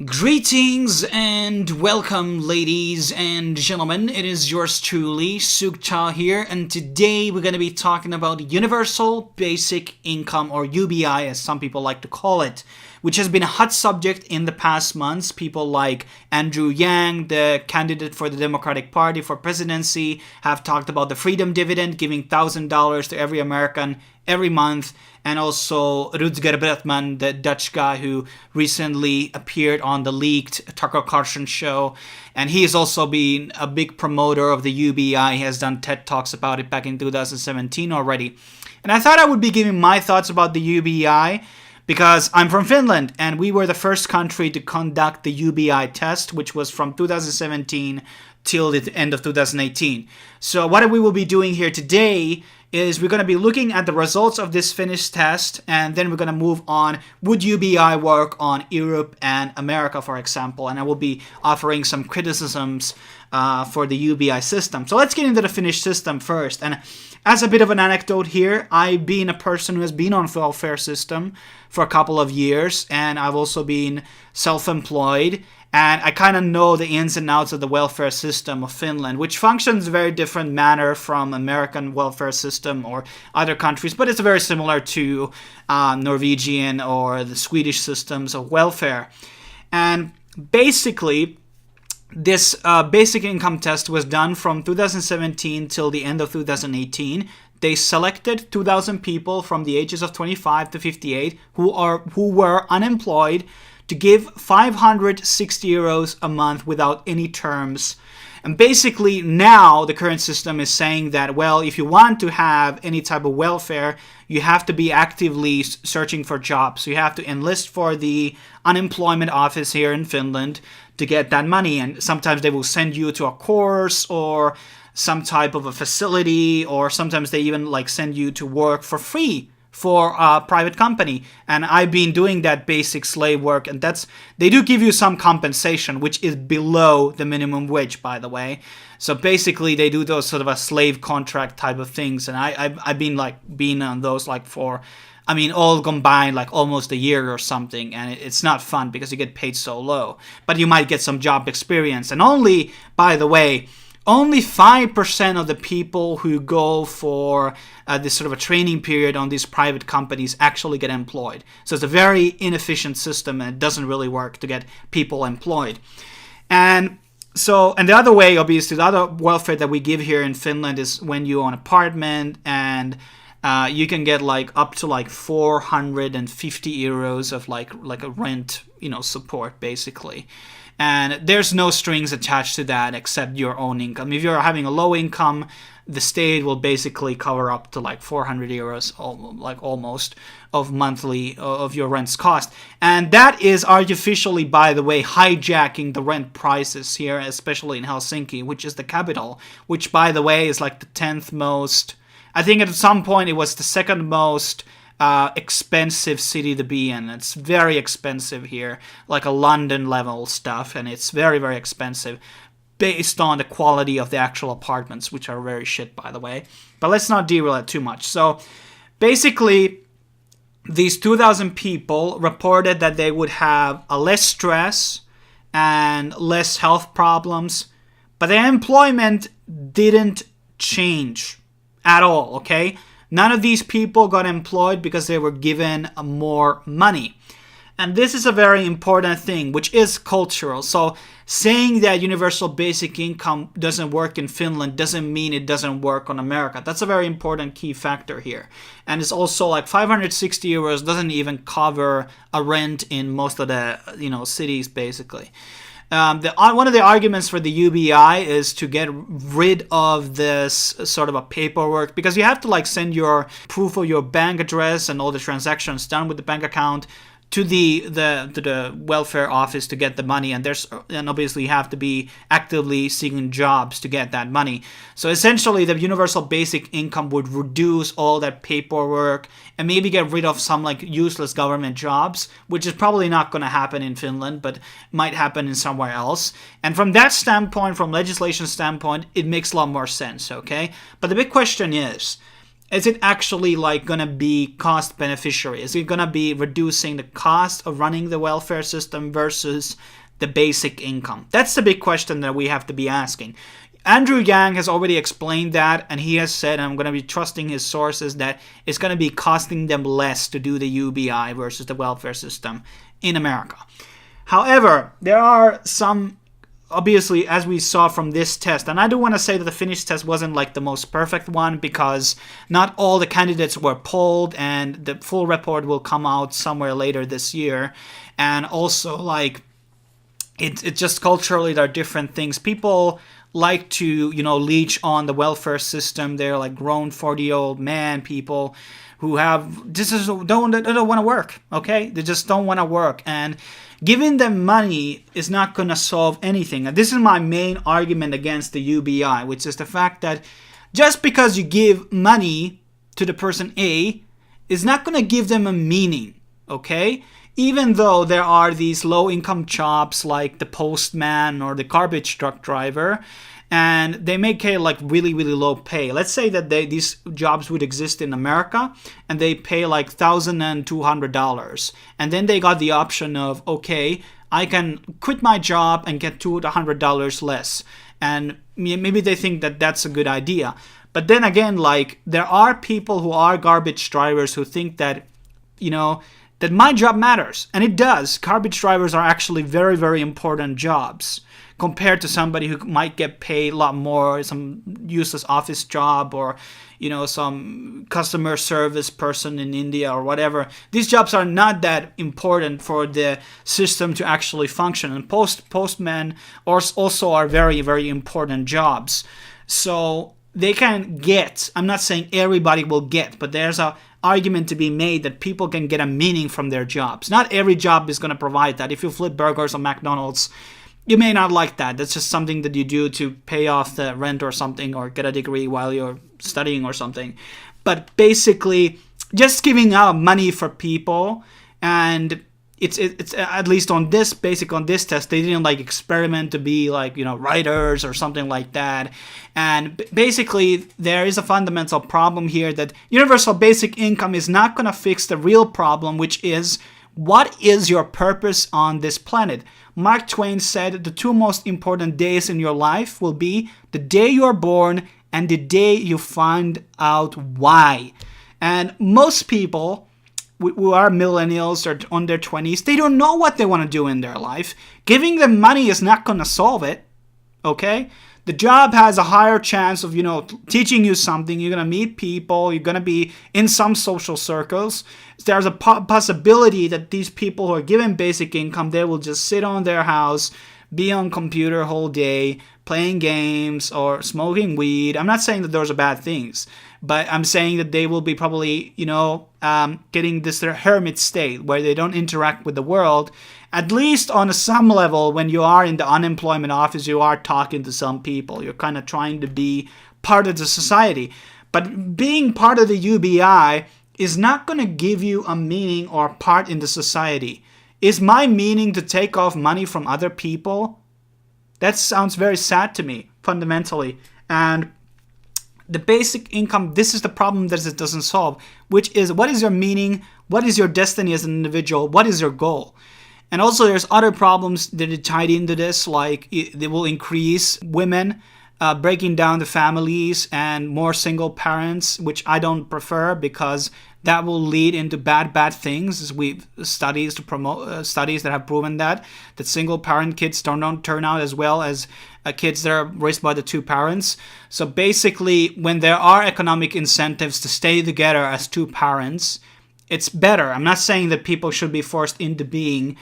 Greetings and welcome, ladies and gentlemen. It is yours truly, Sukcha here, and today we're going to be talking about Universal Basic Income, or UBI as some people like to call it, which has been a hot subject in the past months. People like Andrew Yang, the candidate for the Democratic Party for presidency, have talked about the freedom dividend, giving $1,000 to every American every month, and also Rutger Bregman, the Dutch guy who recently appeared on the leaked Tucker Carlson show, and he has also been a big promoter of the UBI. He has done TED Talks about it back in 2017 already. And I thought I would be giving my thoughts about the UBI because I'm from Finland, and we were the first country to conduct the UBI test, which was from 2017 till the end of 2018. So what we will be doing here today is we're going to be looking at the results of this Finnish test, and then we're going to move on. Would UBI work on Europe and America, for example? And I will be offering some criticisms for the UBI system. So let's get into the Finnish system first. And as a bit of an anecdote here, I've been a person who has been on the welfare system for a couple of years, and I've also been self-employed. And I kind of know the ins and outs of the welfare system of Finland, which functions a very different manner from American welfare system or other countries, but it's very similar to Norwegian or the Swedish systems of welfare. And basically, this basic income test was done from 2017 till the end of 2018. They selected 2,000 people from the ages of 25 to 58 who were unemployed to give 560 euros a month without any terms. And basically now the current system is saying that, well, if you want to have any type of welfare, you have to be actively searching for jobs. So you have to enlist for the unemployment office here in Finland to get that money. And sometimes they will send you to a course or some type of a facility, or sometimes they even send you to work for free for a private company. And I've been doing that basic slave work, and they do give you some compensation, which is below the minimum wage, by the way. So basically they do those sort of a slave contract type of things, and I've been on those for all combined almost a year or something, and it's not fun because you get paid so low, but you might get some job experience. And only, by the way, only 5% of the people who go for this sort of a training period on these private companies actually get employed. So it's a very inefficient system, and it doesn't really work to get people employed. And the other way, obviously, the other welfare that we give here in Finland is when you own an apartment, and you can get up to 450 euros of a rent, support, basically. And there's no strings attached to that except your own income. If you're having a low income, the state will basically cover up to 400 euros, almost, of monthly of your rent's cost. And that is artificially, by the way, hijacking the rent prices here, especially in Helsinki, which is the capital, which, by the way, is the 10th most. I think at some point it was the second most expensive city to be in. It's very expensive here, like a London level stuff, and it's very, very expensive based on the quality of the actual apartments, which are very shit, by the way. But let's not derail it too much. So basically, these 2,000 people reported that they would have a less stress and less health problems, but their employment didn't change at all, okay? None of these people got employed because they were given more money. And this is a very important thing, which is cultural. So saying that universal basic income doesn't work in Finland doesn't mean it doesn't work on America. That's a very important key factor here. And it's also 560 euros doesn't even cover a rent in most of the cities, basically. One of the arguments for the UBI is to get rid of this sort of a paperwork, because you have to send your proof of your bank address and all the transactions done with the bank account to the welfare office to get the money, and obviously you have to be actively seeking jobs to get that money. So essentially the universal basic income would reduce all that paperwork and maybe get rid of some useless government jobs, which is probably not going to happen in Finland, but might happen in somewhere else. And from that standpoint, from legislation standpoint, it makes a lot more sense, okay? But the big question is, is it actually like gonna be cost beneficiary? Is it gonna be reducing the cost of running the welfare system versus the basic income? That's the big question that we have to be asking. Andrew Yang has already explained that, and he has said, and I'm going to be trusting his sources, that it's going to be costing them less to do the UBI versus the welfare system in America. However, there are some, obviously, as we saw from this test, and I do want to say that the Finnish test wasn't like the most perfect one because not all the candidates were polled, and the full report will come out somewhere later this year. And also, like, it just culturally there are different things. People like to, leech on the welfare system. They're like grown 40-year-old man people who don't want to work, okay? They just don't want to work. And giving them money is not going to solve anything. And this is my main argument against the UBI, which is the fact that just because you give money to the person A is not going to give them a meaning, okay? Even though there are these low-income jobs like the postman or the garbage truck driver, and they make like really, really low pay. Let's say that these jobs would exist in America, and they pay like $1,200. And then they got the option of, okay, I can quit my job and get $200 less. And maybe they think that that's a good idea. But then again, like, there are people who are garbage drivers who think that, that my job matters. And it does. Garbage drivers are actually very, very important jobs compared to somebody who might get paid a lot more, some useless office job, or, some customer service person in India or whatever. These jobs are not that important for the system to actually function. And postmen also are very, very important jobs. So they can get, I'm not saying everybody will get, but there's a argument to be made that people can get a meaning from their jobs. Not every job is going to provide that. If you flip burgers on McDonald's, you may not like that. That's just something that you do to pay off the rent or something, or get a degree while you're studying or something. But basically, just giving out money for people, and it's at least on this test, they didn't like experiment to be like, writers or something like that. And basically, there is a fundamental problem here that universal basic income is not going to fix the real problem, which is, what is your purpose on this planet? Mark Twain said the two most important days in your life will be the day you're born and the day you find out why. And most people who are millennials or on their 20s, they don't know what they want to do in their life. Giving them money is not going to solve it, okay? The job has a higher chance of, teaching you something. You're going to meet people. You're going to be in some social circles. There's a possibility that these people who are given basic income, they will just sit on their house, be on computer whole day, playing games or smoking weed. I'm not saying that those are bad things, but I'm saying that they will be probably, getting this hermit state where they don't interact with the world. At least on some level, when you are in the unemployment office, you are talking to some people. You're kind of trying to be part of the society. But being part of the UBI is not going to give you a meaning or part in the society. Is my meaning to take off money from other people? That sounds very sad to me, fundamentally. And the basic income, this is the problem that it doesn't solve, which is, what is your meaning? What is your destiny as an individual? What is your goal? And also there's other problems that are tied into this, like they will increase women breaking down the families and more single parents, which I don't prefer, because that will lead into bad things. As we've studies that have proven that single parent kids don't turn out as well as kids that are raised by the two parents. So basically, when there are economic incentives to stay together as two parents, it's better. I'm not saying that people should be forced into being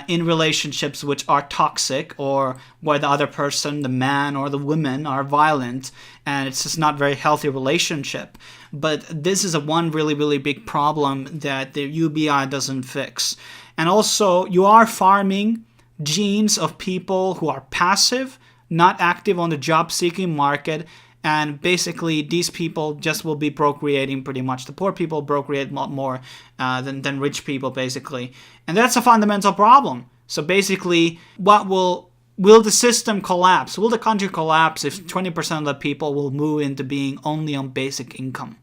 in relationships which are toxic, or where the other person, the man or the woman, are violent, and it's just not very healthy relationship. But this is one really, really big problem that the UBI doesn't fix. And also, you are farming genes of people who are passive, not active on the job-seeking market. And basically, these people just will be procreating pretty much. The poor people procreate a lot more than rich people, basically. And that's a fundamental problem. So basically, will the system collapse? Will the country collapse if 20% of the people will move into being only on basic income?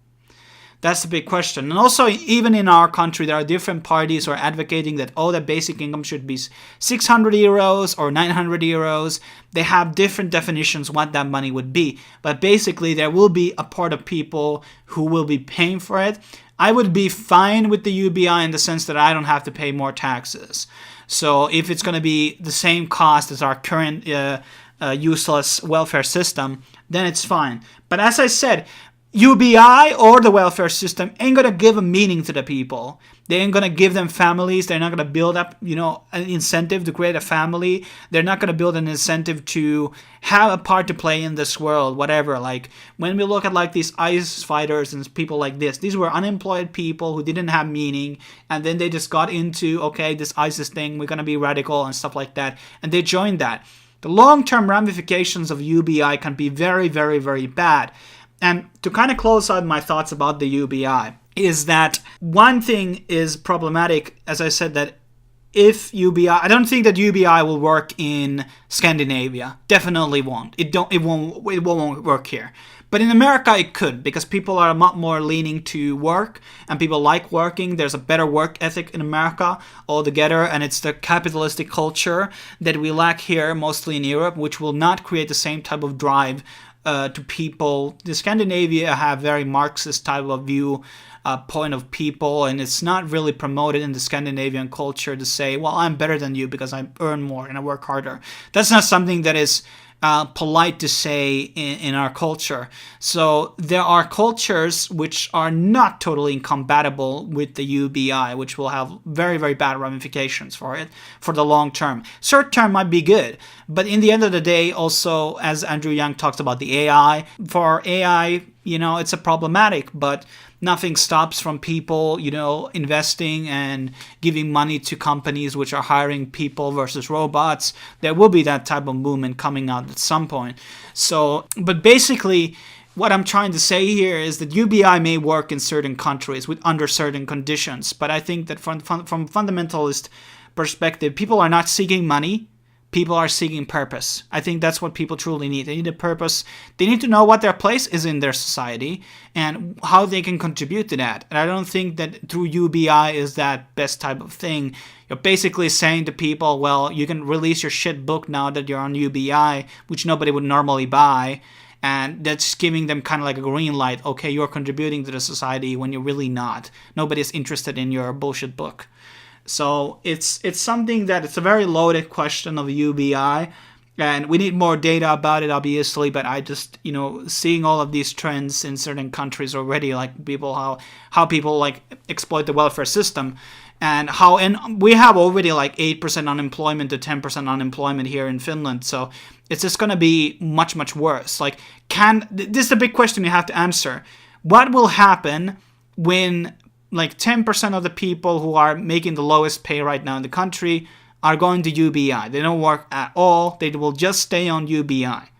That's the big question. And also, even in our country, there are different parties who are advocating that, oh, the basic income should be 600 euros or 900 euros. They have different definitions what that money would be. But basically, there will be a part of people who will be paying for it. I would be fine with the UBI in the sense that I don't have to pay more taxes. So if it's going to be the same cost as our current useless welfare system, then it's fine. But as I said, UBI or the welfare system ain't going to give a meaning to the people. They ain't going to give them families. They're not going to build up, an incentive to create a family. They're not going to build an incentive to have a part to play in this world, whatever. Like, when we look at, like, these ISIS fighters and people like this, these were unemployed people who didn't have meaning, and then they just got into, okay, this ISIS thing, we're going to be radical and stuff like that, and they joined that. The long-term ramifications of UBI can be very, very, very bad. And to kind of close out my thoughts about the UBI is that one thing is problematic, as I said, that if UBI, I don't think that UBI will work in Scandinavia. Definitely won't. It won't work here. But in America, it could, because people are a lot more leaning to work, and people like working. There's a better work ethic in America altogether, and it's the capitalistic culture that we lack here, mostly in Europe, which will not create the same type of drive to people. The Scandinavia have very Marxist type of view, point of people, and it's not really promoted in the Scandinavian culture to say, well, I'm better than you because I earn more and I work harder. That's not something that is polite to say in our culture. So there are cultures which are not totally incompatible with the UBI, which will have very, very bad ramifications for it for the long term. Short term might be good, but in the end of the day, also, as Andrew Yang talks about the AI, for AI, it's a problematic, but nothing stops from people, investing and giving money to companies which are hiring people versus robots. There will be that type of movement coming out at some point. So, but basically, what I'm trying to say here is that UBI may work in certain countries under certain conditions, but I think that from fundamentalist perspective, people are not seeking money. People are seeking purpose. I think that's what people truly need. They need a purpose. They need to know what their place is in their society and how they can contribute to that. And I don't think that through UBI is that best type of thing. You're basically saying to people, well, you can release your shit book now that you're on UBI, which nobody would normally buy. And that's giving them kind of like a green light. Okay, you're contributing to the society when you're really not. Nobody's interested in your bullshit book. So it's something that it's a very loaded question of UBI, and we need more data about it, obviously. But I just, seeing all of these trends in certain countries already, like people how people like exploit the welfare system, and we have already like 8% unemployment to 10% unemployment here in Finland. So it's just going to be much, much worse. Like, this is the big question you have to answer. What will happen when like 10% of the people who are making the lowest pay right now in the country are going to UBI? They don't work at all. They will just stay on UBI.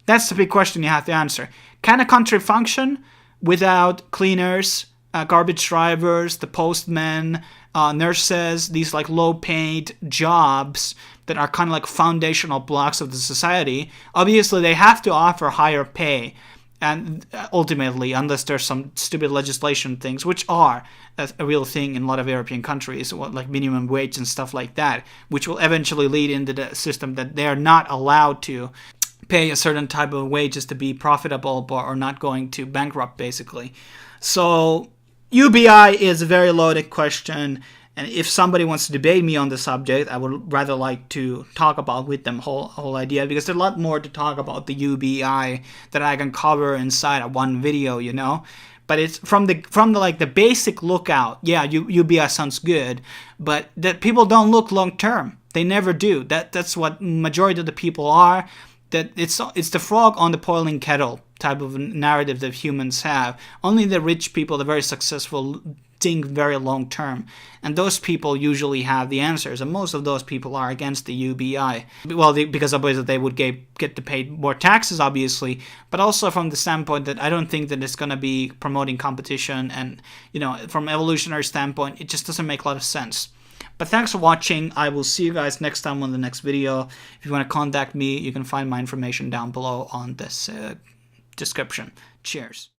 That's the big question you have to answer. Can a country function without cleaners, garbage drivers, the postmen, nurses, these like low-paid jobs that are kind of like foundational blocks of the society? Obviously, they have to offer higher pay. And ultimately, unless there's some stupid legislation things, which are a real thing in a lot of European countries, like minimum wage and stuff like that, which will eventually lead into the system that they're not allowed to pay a certain type of wages to be profitable or not going to bankrupt, basically. So UBI is a very loaded question. And if somebody wants to debate me on the subject, I would rather like to talk about with them whole idea, because there's a lot more to talk about the UBI that I can cover inside of one video, But it's from the basic lookout. Yeah, UBI sounds good, but that people don't look long term. They never do. That's what majority of the people are. That it's the frog on the boiling kettle type of narrative that humans have. Only the rich people, the very successful, think very long term, and those people usually have the answers, and most of those people are against the UBI. Well, because obviously they would get to pay more taxes, obviously, but also from the standpoint that I don't think that it's going to be promoting competition, and from evolutionary standpoint, it just doesn't make a lot of sense. But thanks for watching. I will see you guys next time on the next video. If you want to contact me, you can find my information down below on this description. Cheers.